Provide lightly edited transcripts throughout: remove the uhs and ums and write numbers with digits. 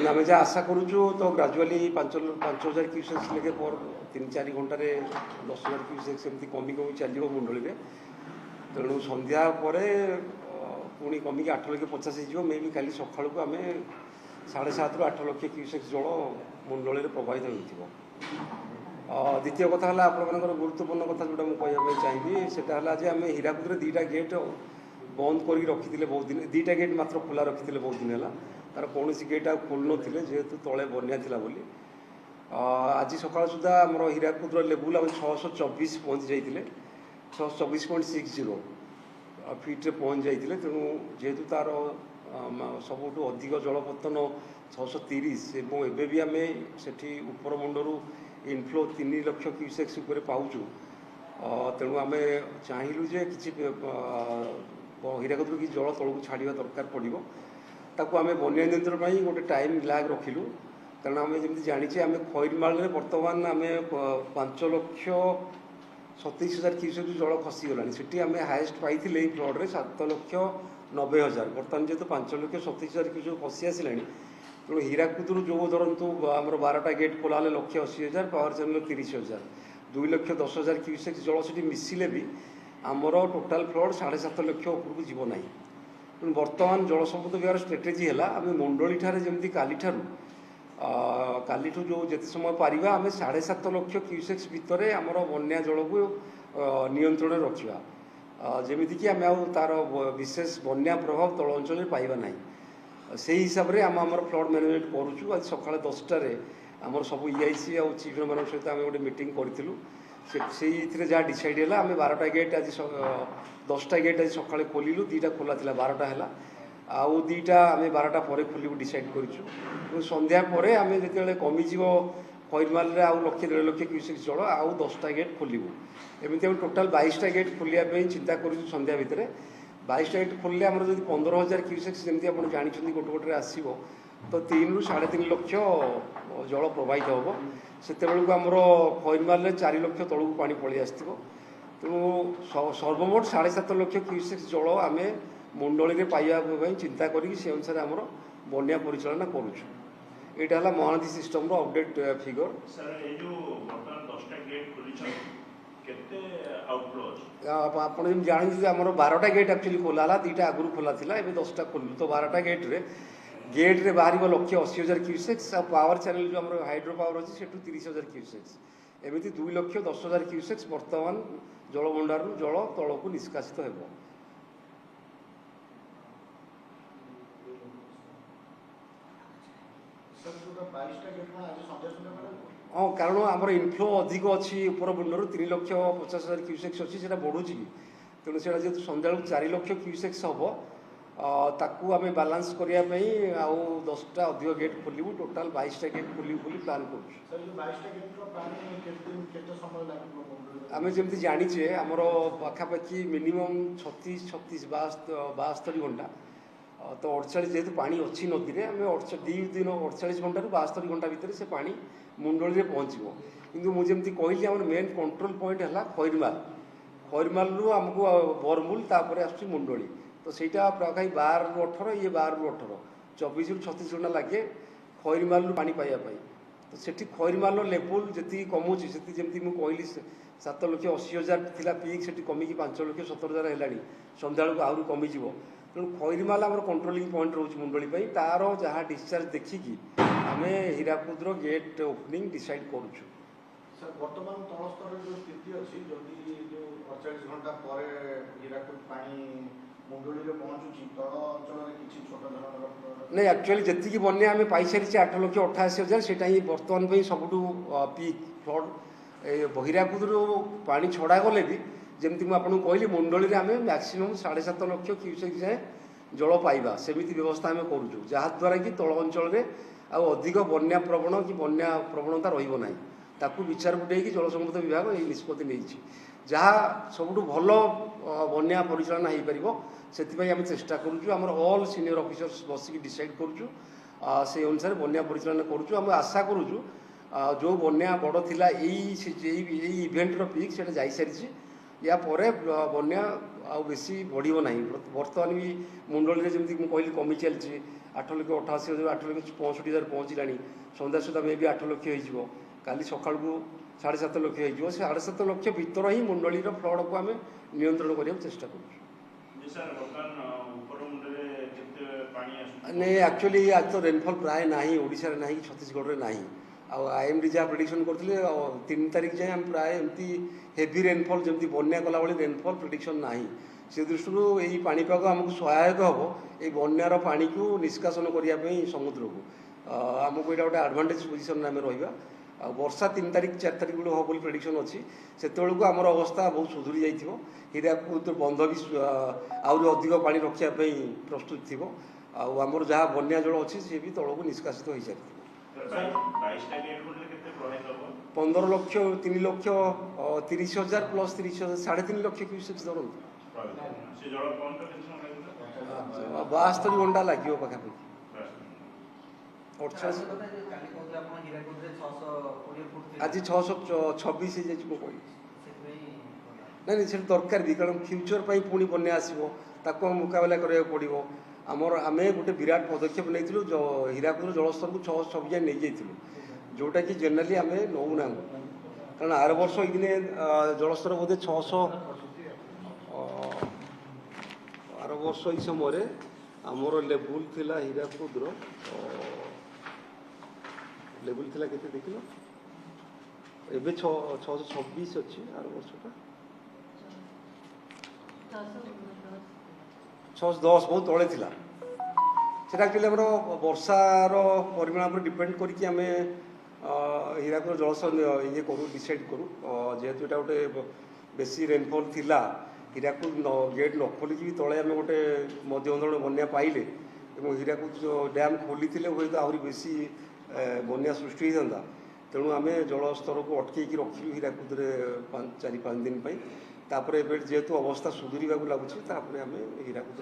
आम जहाँ आशा करुचु तो ग्राजुआली 5,000 क्यूसेक्स लेके पर 3-4 घंटे 10,000 क्यूसेक्स एमती कमी कमी चलो मुंडली में तेणु संध्या पर पुणी कमिक 8,50,000 हो मे भी काली सका आम 7.5 ରୁ 8 ଲକ୍ଷ क्यूसेक्स जल मुंडली में प्रभावित हो। द्वितीय कथा है आपर गुरुत्वपूर्ण कथा जोटा मुझे चाहिए सेटा है आम हीराकुद में 2टा गेट बंद कर रखी बहुत दिन 2टा गेट मात्र खोला रखी बहुत दिन है तार कौन गेट आ खोल नी जेहेतु तले बनिया था बोली आज सका सुधा आम हीराकुद लेवल आम 624 पहुँच जाते 624.60 फिट्रे पहुँच जाते तेणु जेहेतु तार सबुठ अधिक जलपतन 630 एवं भी आम से उपर मुंडर इनफ्लो 3 लक्ष क्यूसेक्स पाचु तेणु आम चाहलु जे कि हीराकुद कि जल तौक छाड़ा दरकार पड़ो ताकू आम बन्या नियंत्रण पर गोटे टाइम लैग रखिलु कारण आम जमी जाचे आम खैरमाल बर्तमान आम 5,27,000 क्यूसेक जल खसीगला से आम हाएस्ट पाई फ्लड में 7,90,000 बर्तमान जेहतु 5,27,000 क्यूसेक खसी आसला तेणु हीराकुद जो धरतु आम 12टा गेट खोला 1,80,000 पावर चैनल 30,000 2,10,000 क्यूसेक जल से मिसिले भी आमर टोटाल फ्लड 7.5 लक्ष उपरको जीव ना तेणु बर्तमान जल संपद विभाग स्ट्रेटेजी है आम मुंडली ठारे जमी कालीठू जो जिते समय पारिबा आम 7.5 लक्ष क्यूसेक्स भितर आमर बन्या जल को नियंत्रण रखा जमीक आम तार विशेष बन्या प्रभाव तल अंचल पाइबा ना से हिसाब से आम फ्लड मैनेजमेंट करुचु आज सका 10टार आमर सब ईआईसी और चीफ मान सहित आम गोटे मीटिंग करूँ से जहाँ डिसाइड है आम 12टा गेट आज 10टा गेट आज सका खोलू 2टा खोला था 12टा है आउ 2टा आम 12टा पर खोलू डिसाइड करूँ संध्या पर आम जो कमिज खैरमाल आउ 1,00,000-1.5 लक्ष क्यूसेक जल आउ 10टा गेट खोलू एमती टोटाल 22टा गेट खोलिया चिंता करूँ संध्या भितर 22टा गेट खोलिले आम जो 15,000 क्यूसेक्स जमी आप जानते गोटे गोटे आसो तो 3 ରୁ 3.5 लक्ष जल प्रवाहित हम से आमर खैरमाल 4 लक्ष तौक पा पलि आस तेणु सर्वमोट 7.5 लक्ष क्यूसेक्स जल आम मुंडली में पाइबा चिंता करी से अनुसार आमर बन्या परिचालना करुचु यहाँ है महानदी सिस्टम अपडेट फिगर आप जानते आम 12टा गेट एक्चुअली खोला 2टा आगुरी खोला था 10टा खोलू तो 12टा गेट्रे बाहर 1,80,000 क्यूसेक्स आ पावर चैनल जो आम हाइड्रो पावर अच्छी से 30,000 क्यूसेक्स एमती 2,10,000 क्यूसेक्स बर्तमान जलभंडार जल तल को निष्कासित हो। हाँ कारण आमर इनफ्लो अधिक अच्छी उपर मुंडर 3,50,000 क्यूसेक्स अच्छी से बढ़ुची तेणु से जेहतु सन्ध्या 4 लक्ष क्यूसेक्स हम ताकू आम बालांस करने आउ 10टा अधिक गेट खोलू टोटाल 22टा गेट खोलू बोली प्लान कर आम जमी जाचे आमर पाखापाखि मिनिमम 36 62 घंटा तो 48 जेहतु पानी अच्छी नदी में आम 2 दिन 48 घंटा 62 घंटा भितर से पानी मुंडली में पहुँचो किंतु मुझे कहली आम मेन कंट्रोल पॉइंट है खैरमाल रु आमको बरमूल तापर आस मुंडली तो सहीटा प्राय 12 ରୁ 18 ये 12 ରୁ 18 24 ରୁ 36 घंटा लगे खैरमाल पानी पाइबा तो सेठी खैरमाल लेवल जी कमुची से जमी मुझे कहली 7,80,000 थिला पीक से कमिकी 5,70,000 है सन्ध्या आहरी कमिज तेणु खैरमाल आम कंट्रोलिंग पॉइंट रोच मुंडली तार जहाँ डिस्चार्ज देखिकी आम हीराकुद गेट ओपनिंग डिसाइड करुचु वर्तमान तलस्तर जो स्थिति अच्छी जदि जो 48 घंटा पर हीराकुद पानी मुंडली में पहुँचुची तल अंचल किसी छोट धरण नहीं एक्चुअली जी बन्या आम पाई सारी 8,88,000 से बर्तमान सबुठ पीक फ्लड हीराकुद पानी छड़ा गले भी जमी मुझे कहली मुंडली आम मैक्सीम 7.5 लक्ष क्यूसेक जाए जल पाइबा सेमिति व्यवस्था आम करुचु जहाद्वारा कि तल अंचल अधिक बन्या प्रवण कि बन्या प्रवणता रही ताकू विचार बुटे जल संपद विभाग ये निष्पत्ति नहीं जहाँ सबुठ भल बन्या परिचालना हो पार से आम चेष्टा करुचु आम ऑल सीनियर ऑफिसर्स बसिक डिसाइड करुचु से अनुसार बन्या परिचालना करुचु आम आशा करुचु जो बन्या बड़ थिला इवेंटर पिक से जाई सारी या परे बन्या आउ बेसी बढ़िबो नहीं बर्तमान भी मुंडली जमी कहली कमी चलती 8,88,000 8,65,000 पहुँचलानी सन्ध्या सुधा मे भी 8 लक्ष हो काली सका 7.5 लक्ष हो 7.5 लक्ष भीतर ही मुंडली फ्लड को आम नियंत्रण करने चेष्टा कर नहीं एक्चुअली आज तो रेनफॉल प्राय ना ओडिशा ना छत्तीसगढ़ में ना आईएमडी जहाँ प्रेडिक्शन करते 3 तारीख जाए हम प्राय एमती हेवी रेनफॉल जमी बन्या कला भाई रेनफॉल प्रेडिक्शन ना से दृष्टि यही पाणीपाग आमको सहायक हम ये बन्यार पानी को निष्कासन करने समुद्र को आमको यहाँ गोटे आडभांटेज पोजिशन आम रहा आ वर्षा 3 तारीख 4 तारीख बेलू हम बोली प्रेडिक्शन अच्छी से आमर अवस्था बहुत सुधुरी जाइए हीराकुद बंध भी आहरी अधिक पानी रखापी प्रस्तुत थी आमर जहाँ बन्या जल अच्छी सी भी तौक निष्कासित हो सारी 15 लक्ष 3 लक्ष 30,000 प्लस 30,000 3.5 लक्ष क्यूसेक्स धरतु 72 घंटा लगे पाखापाखि 88 आज 626 कही नहीं से दरकार भी कारण फ्यूचर पुणी बन्या आसो ताको मुकाबला करा पड़ो आमर आम गोटे विराट पदक्षेप नहीं हीराकुद जलस्तर को 626 जाए नहीं जाइलु जोटा कि जेनेराली आम नौना कारण आर वर्ष ये जलस्तर बोधे 600 आर वर्ष ये समय आमर लेवल थिला हीराकुद लेवल थिला केते देखिल एबे 626 अच्छी आर वर्षटा 610 बहुत तले थिला सेटा एक्चुअली आमर वर्षार परिमाण पर डिपेंड करके आम हीराकुद जलस्तर ये करूँ डिसाइड करूँ जेहेतु यहाँ गोटे बेसी रेनफॉल थिला हीराकुद गेट न खोलिकी भी तले आम गोटे मध्यम धरण बन्या पाइले हीराकुद जो डैम खोली हुए तो आहरी बेसी बन्या सृष्टि होता तेणु आम जलस्तर को अटकई रखिलु हीराकुद 4-5 दिन तापर एबे जेहेतु अवस्था सुधुरी लगुच आम हीराकुद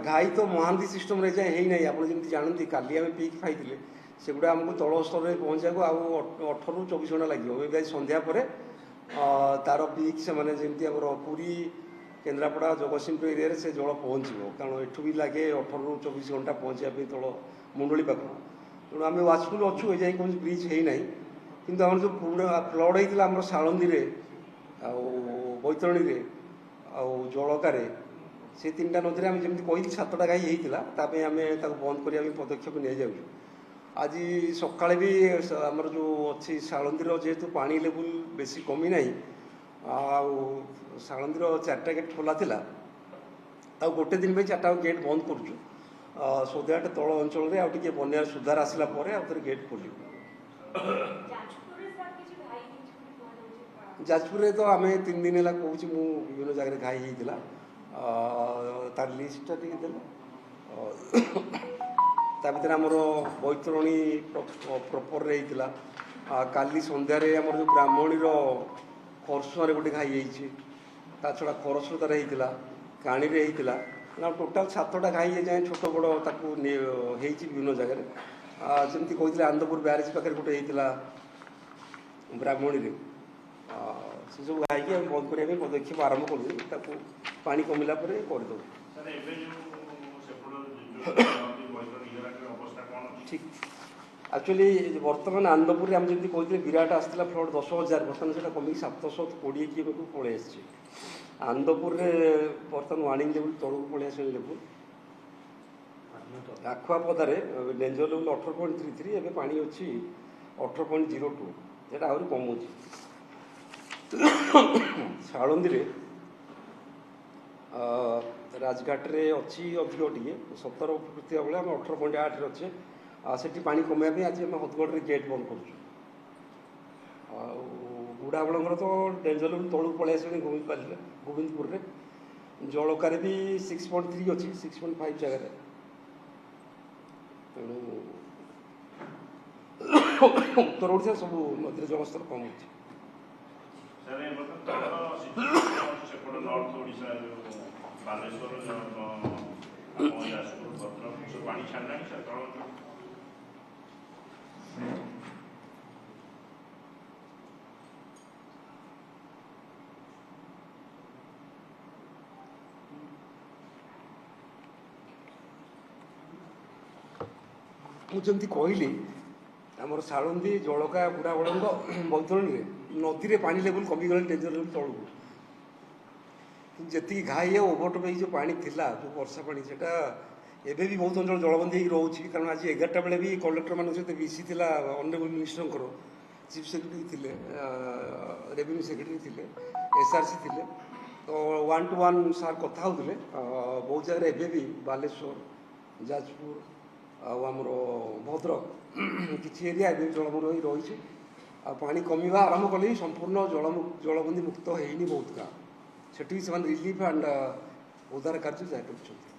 घाई तो महांती सिस्टम रे जाए ही नहीं आप जमी जानती काली आम पीक खाई से गुड़ा आमको तल स्तर में पहुँचा 18 ରୁ 24 घंटा लगे आज संध्या पर तार पीक से मैंने जमी आम पुरी केन्द्रापड़ा जगतसिंहपुर एरिया से जल पहुँचो कारण एठू भी लगे 18 ରୁ 24 घंटा पहुँचापी तल मुंडली पाख तेणु आम वाचफुल अच्छु ए जाए कौन ब्रिज है ना किंतु आम जो पुराना फ्लड होता आम सालंदी बैतरणी जलकार से 3टा नदी आम जमी कही 7टा घाई होता आम बंद करने पदक्षेप नहीं जाऊँ आज सका भी आमर जो अच्छी सालंदी जेहेतु पानी लेवल बेसी कमी ना सालंदी 4टा गेट खोला था गोटे दिन में 4टा गेट बंद करुचु सो दैट तल अंचल आगे बन्यार सुधार आसला गेट खोल जाजपुर तो आम 3 दिन है कहूँ विभिन्न जगह घाई होता तार लिस्टा टी भर आमर बैतरणी प्रपर होता काली सन्धार आमर जो ब्राह्मणी खरसुआर गोटे घाई ता छड़ा खरस्रोतार होता काणी होता टोटाल 7टा घाई जाए छोट बड़ ताकू विभिन्न जगह जमी कहते आनंदपुर ब्यारेज पाखे गोटे होता ब्राह्मणी से सब घाई आम बंद करने पदक्षेप आरंभ करूँ पानी कमिला करदे ठीक एक्चुअली बर्तमान आनंदपुर आम जमी कहते विराट आसाला फ्लड 10,000 बर्तमान से कमी 720 कि पलि आनंदपुर बर्तमान वार्निंग लेवल तौक पलि आस लेवल आखुआपदार डेंजर लेवल 18.33 एवं पानी अच्छी 18.02 यहाँ आहरी कमुच सालंदी राजघाट रे अच्छी अधिक टे 17 फुट थी बेले आम 18.8 अच्छे से पानी कमाई आज आम हदगढ़ गेट बंद कर बुढ़ाबड़ तो डेंजर लेवल तौक पलि आस गोविंदपुर में जलकार भी 6.3 अच्छी 6.5 जगह तेणु उत्तर ओडिशा सब नदी जलस्तर कम हो ମୁଁ ଯେମିତି କହିଲି ଆମର ସାଳନ୍ଦୀ ଜଳକା ବୁଢ଼ାବଳଙ୍ଗ ବୈତରଣୀରେ ନଦୀରେ ପାଣି ଲେବୁଲ୍ କମିଗଲାଣି ଡେଞ୍ଜର ଲେବୁଲ୍ ତଳକୁ। କିନ୍ତୁ ଯେତିକି ଘାଇ ଆଉ ଓଭରଟପ୍ ହେଇ ଯେଉଁ ପାଣି ଥିଲା ଯେଉଁ ବର୍ଷା ପାଣି ସେଇଟା ଏବେ ବି ବହୁତ ଅଞ୍ଚଳ ଜଳବନ୍ଦୀ ହେଇକି ରହୁଛି। କାରଣ ଆଜି 11ଟା ବେଳେ ବି କଲେକ୍ଟରମାନଙ୍କ ସହିତ ବିସି ଥିଲା ଅନରେବୁଲ୍ ମିନିଷ୍ଟରଙ୍କର, ଚିଫ୍ ସେକ୍ରେଟାରୀ ଥିଲେ, ରେଭିନ୍ୟୁ ସେକ୍ରେଟାରୀ ଥିଲେ, SRC ଥିଲେ। ତ 1 to 1 ସାର୍ କଥା ହେଉଥିଲେ। ବହୁତ ଜାଗାରେ ଏବେ ବି ବାଲେଶ୍ୱର, ଯାଜପୁର ଆଉ ଆମର ଭଦ୍ରକ କିଛି ଏରିଆ ଏବେ ବି ଜଳମଗ୍ନ ହୋଇ ରହିଛି। ଆଉ ପାଣି କମିବା ଆରମ୍ଭ କଲେ ବି ସମ୍ପୂର୍ଣ୍ଣ ଜଳବନ୍ଦୀ ମୁକ୍ତ ହେଇନି ବହୁତ ଗାଁ। ସେଠି ବି ସେମାନେ ରିଲିଫ୍ ଆଣ୍ଡ ଉଦ୍ଧାର କାର୍ଯ୍ୟ ଜାରି ରଖିଛନ୍ତି।